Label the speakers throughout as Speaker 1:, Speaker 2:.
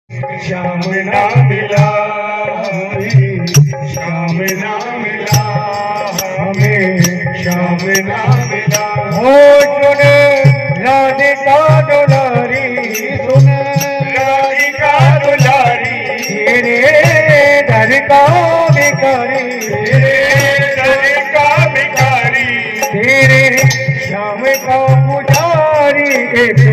Speaker 1: श्याम ना मिला हमें, श्याम ना मिला हमें, श्याम ना मिला।
Speaker 2: ओ सुन राधिका दुलारी, सुन
Speaker 1: राधिका दुलारी,
Speaker 2: तेरे दर का भिखारी,
Speaker 1: तेरे दर का भिखारी,
Speaker 2: तेरे श्याम का पुजारी, एक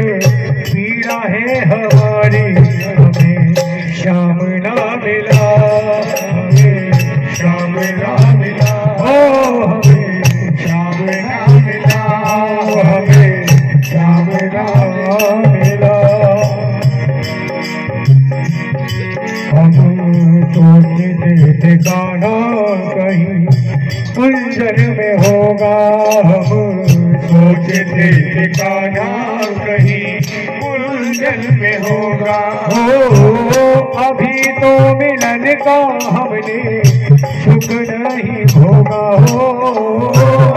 Speaker 2: पीड़ा है हमारी, हमें श्याम ना मिला, हमें श्याम ना मिला, ओ हमें
Speaker 1: श्याम ना मिला,
Speaker 2: हमें श्याम ना मिला। हम सोचते थे गाना कहीं उलझन में होगा, हम
Speaker 1: सोचते थे गाना कहीं उलझन में होगा।
Speaker 2: हो अभी तो मिलन का हमने सुख नहीं भोगा, हो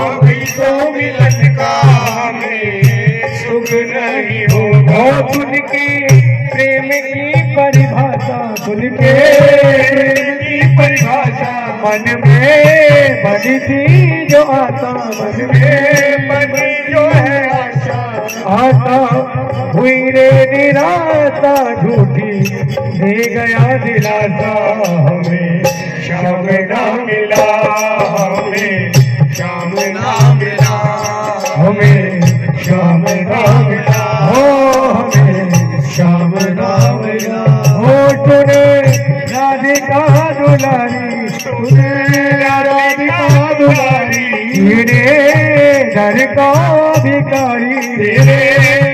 Speaker 1: अभी तो मिलन का हमें सुख नहीं होगा।
Speaker 2: सुन के प्रेम की परिभाषा, सुन के
Speaker 1: प्रेम की परिभाषा
Speaker 2: मन में बनी थी जो आशा, मन में
Speaker 1: बनी जो है आशा,
Speaker 2: आशा हुई रे निराशा, झूठी दे गया दिलासा, हमें
Speaker 1: श्याम ना मिला हमें, श्याम ना मिला
Speaker 2: हमें श्याम ना मिला, हो हमें श्याम ना मिला। हो सुने राधिका दुलारी, सुने राधिका दुलारी, तेरे दर का भिखारी,
Speaker 1: तेरे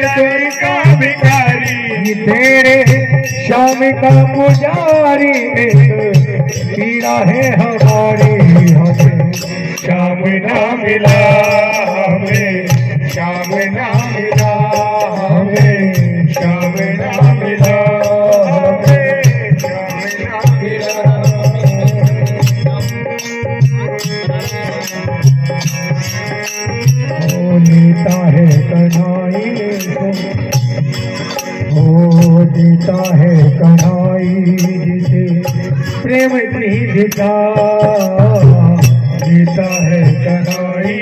Speaker 1: दर का भिखारी,
Speaker 2: तेरे श्याम का पुजारी, एक पीड़ा है हमारी, हमें
Speaker 1: श्याम ना मिला हमें, श्याम ना मिला हमें, श्याम ना मिला हमें, श्याम ना मिला।
Speaker 2: ओ नीता है कन्हाई, ओ जीता है कन्हाई, जिसे प्रेम की दिशा, जीता है कन्हाई,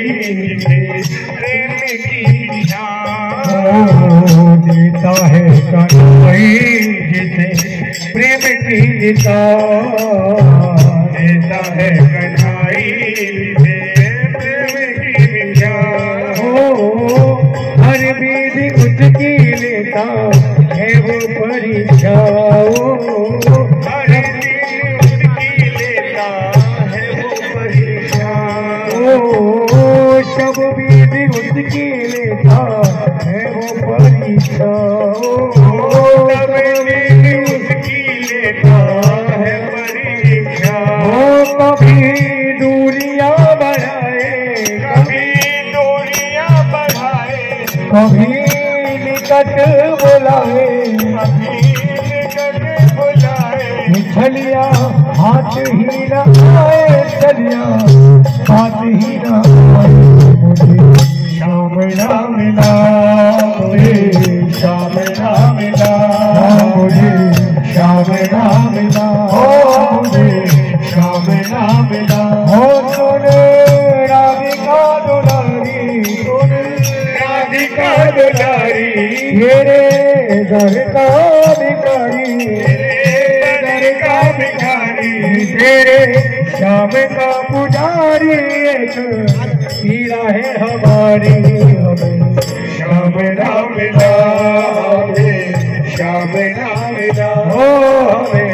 Speaker 1: प्रेम की दिशा,
Speaker 2: ओ जीता है कन्हाई, जिसे प्रेम की दिशा,
Speaker 1: देता है कन्हाई, प्रेम की दिशा।
Speaker 2: ओ हर विधि उसकी लेता है वो परीक्षा,
Speaker 1: हर दिन उसकी लेता है वो परीक्षा,
Speaker 2: ओ सब विधि उसकी लेता है वो परीक्षा,
Speaker 1: सब दिन उसकी लेता है परीक्षा।
Speaker 2: कभी दूरियां बढ़ाए,
Speaker 1: कभी दूरियां बढ़ाए,
Speaker 2: कभी निकट बुलाए,
Speaker 1: कभी निकट बुलाए,
Speaker 2: छलिया हाथ ही न आए, छलिया हाथ ही न आए, मुझे श्याम ना मिला, मुझे श्याम ना मिला, मुझे श्याम ना मिला, हो मुझे श्याम ना मिला। हो सुन राधिका दुलारी, सुन
Speaker 1: राधिका दुलारी,
Speaker 2: तेरे दर का भिखारी,
Speaker 1: तेरे दर का भिखारी,
Speaker 2: तेरे श्याम का पुजारी, एक पीड़ा है हमारी, हमें
Speaker 1: श्याम ना मिला हमें, श्याम ना मिला
Speaker 2: हो हमें